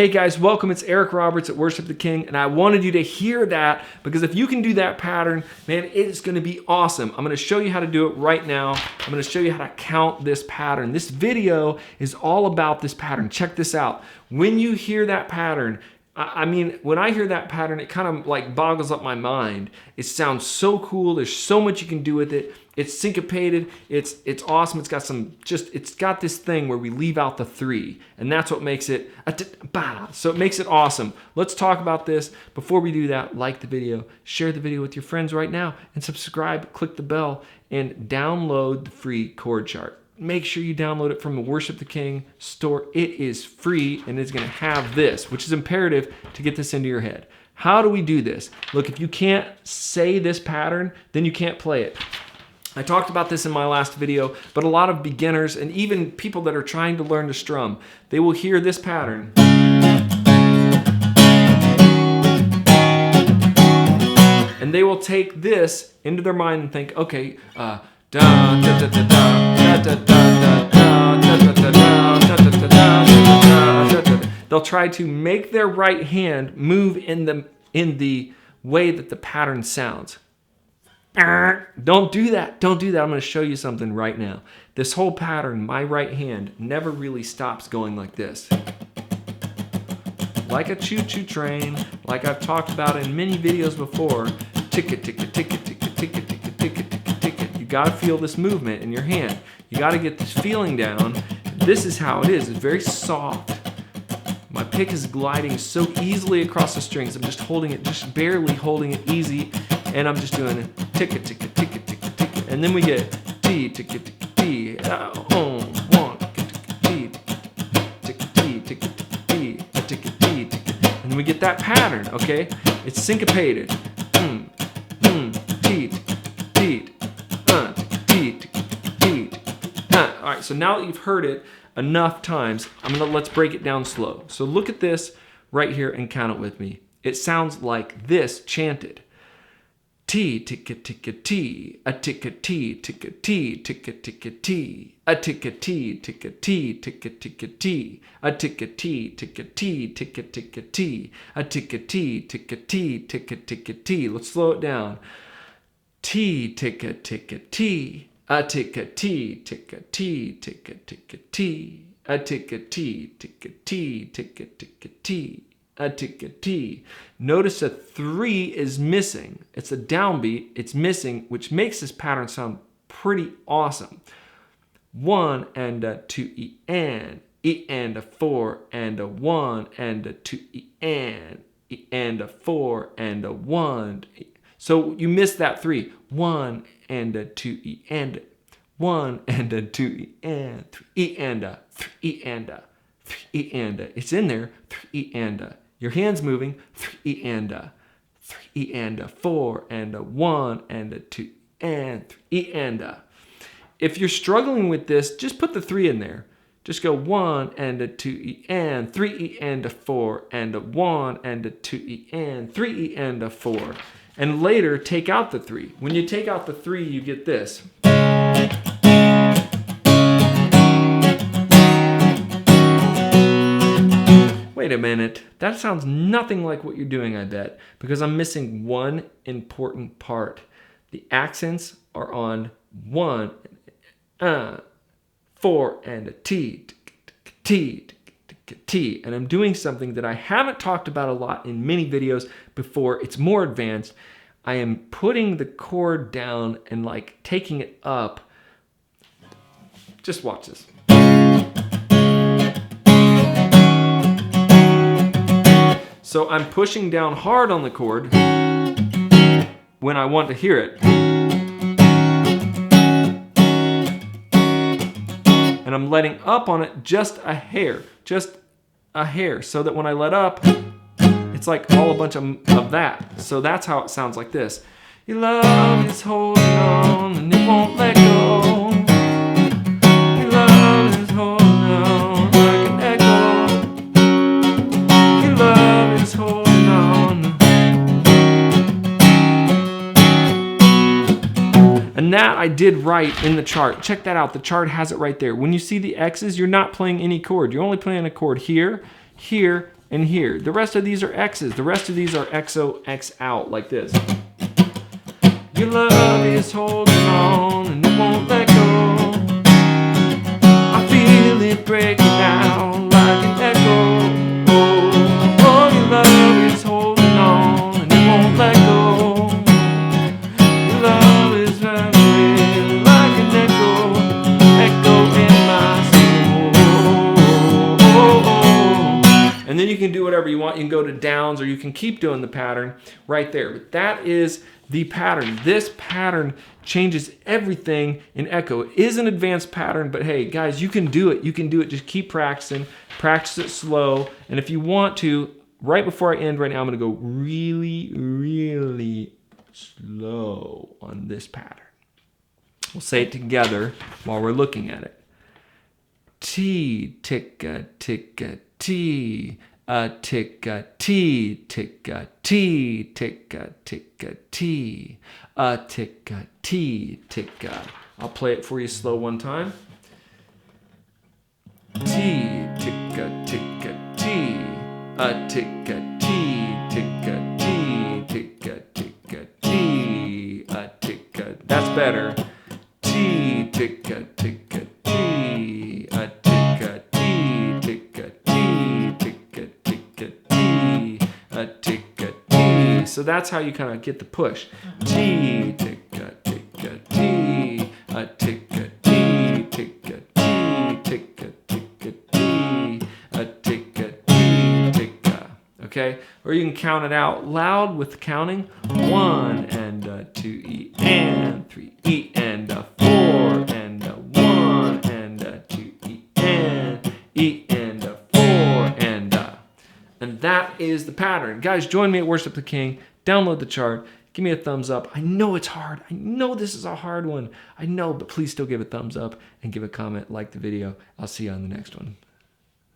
Hey guys, welcome. It's Eric Roberts at Worship the King, and I wanted you to hear that because if you can do that pattern, man, it is going to be awesome. I'm going to show you how to do it right now. I'm going to show you how to count this pattern. This video is all about this pattern. Check this out. When you hear that pattern, I mean, when I hear that pattern, it kind of like boggles up my mind. It sounds so cool. There's so much you can do with it. It's syncopated. It's awesome. It's got this thing where we leave out the 3, and that's what makes it so it makes it awesome. Let's talk about this. Before we do that, like the video, share the video with your friends right now, and subscribe, click the bell, and download the free chord chart. Make sure you download it from the Worship the King store. It is free, and it's going to have this, which is imperative to get this into your head. How do we do this? Look, if you can't say this pattern, then you can't play it. I talked about this in my last video, but a lot of beginners and even people that are trying to learn to strum, they will hear this pattern. And they will take this into their mind and think, okay, they'll try to make their right hand move in the way that the pattern sounds. Don't do that. Don't do that. I'm going to show you something right now. This whole pattern, my right hand, never really stops going like this. Like a choo-choo train, like I've talked about in many videos before. Tick-a, tick-a, tick-a, tick-a, tick-a, tick-a, tick-a, tick-a, tick-a. You got to feel this movement in your hand. You got to get this feeling down. This is how it is. It's very soft. My pick is gliding so easily across the strings. I'm just holding it, just barely holding it easy. And I'm just doing tick-a, tick-a, tick-a, tick-a, tick-a. And then we get T, tick-a, tick-a, T. 1, T, tick-a, T, tick-a, T, tick-a, T, tick-a. And then we get that pattern, okay? It's syncopated. T, T, T, T. All right, so now that you've heard it enough times, let's break it down slow. So look at this right here and count it with me. It sounds like this chanted. T, ticka ticka T, a ticka T, ticka T, ticka ticka T, a ticka T, ticka T, ticka ticka T, a ticka T, ticka T, ticka ticka T, a ticka T, ticka T, ticka ticka T. Let's slow it down. T, ticka ticka T, a ticka T, ticka T, ticka ticka T, a ticka T, ticka T, ticka ticka T. A tick a T. Notice a 3 is missing. It's a downbeat. It's missing, which makes this pattern sound pretty awesome. 1 and a 2 E and a 4 and a 1 and a 2 E and a 4 and a 1. So you missed that 3. 1 and a 2 E and 1 and a 2 E and 3 E and a 3 E and a 3 E and a. It's in there. 3 E and a. Your hand's moving. 3 E and a 3 E and a 4 and a 1 and a 2 and 3 E and a. If you're struggling with this, just put the 3 in there. Just go 1 and a 2 E and 3 E and a 4 and a 1 and a 2 E and 3 E and a 4. And later take out the 3. When you take out the 3, you get this. Wait a minute, that sounds nothing like what you're doing, I bet, because I'm missing one important part. The accents are on 1, 4, and a T, T, T. And I'm doing something that I haven't talked about a lot in many videos before. It's more advanced. I am putting the chord down and like taking it up. Just watch this. So I'm pushing down hard on the chord when I want to hear it. And I'm letting up on it just a hair, so that when I let up, it's like all a bunch of that. So that's how it sounds like this. Your love is holding on and it won't let go. Your love is holding on like an echo. Your love is holding on. And that I did right in the chart. Check that out. The chart has it right there. When you see the X's, you're not playing any chord. You're only playing a chord here, here, and here. The rest of these are X's. The rest of these are XO, X out, like this. Your love is holding on and it won't let go. I feel it breaking down like an echo. Oh, your love is holding on and it won't let go. Your love is running like an echo, echo in my soul. And then you can do whatever you want. You can go to downs, or you can keep doing the pattern right there. But that is the pattern. This pattern changes everything in echo. It is an advanced pattern, but hey, guys, you can do it. You can do it. Just keep practicing. Practice it slow. And if you want to, right before I end right now, I'm going to go really, really slow on this pattern. We'll say it together while we're looking at it. T, ticka, ticka, T. A ticka T, ticka T, ticka ticka T. A ticka T, ticka. I'll play it for you slow one time. T, ticka ticka T. A ticka T, ticka T, ticka ticka T. A ticka. That's better. T, ticka ticka T. A ticka T, ticka T, ticka ticka T. A ticka T. So that's how you kind of get the push. T, ticka ticka T. A ticka T, ticka T, ticka ticka T. A ticka T, ticka. Okay? Or you can count it out loud with counting. 1 and a 2 E and 3 E and a 4 and a 1 and a 2 E and a 4 and a. And that is the pattern. Guys, join me at Worship the King. Download the chart. Give me a thumbs up. I know it's hard. I know this is a hard one. I know, but please still give a thumbs up and give a comment, like the video. I'll see you on the next one.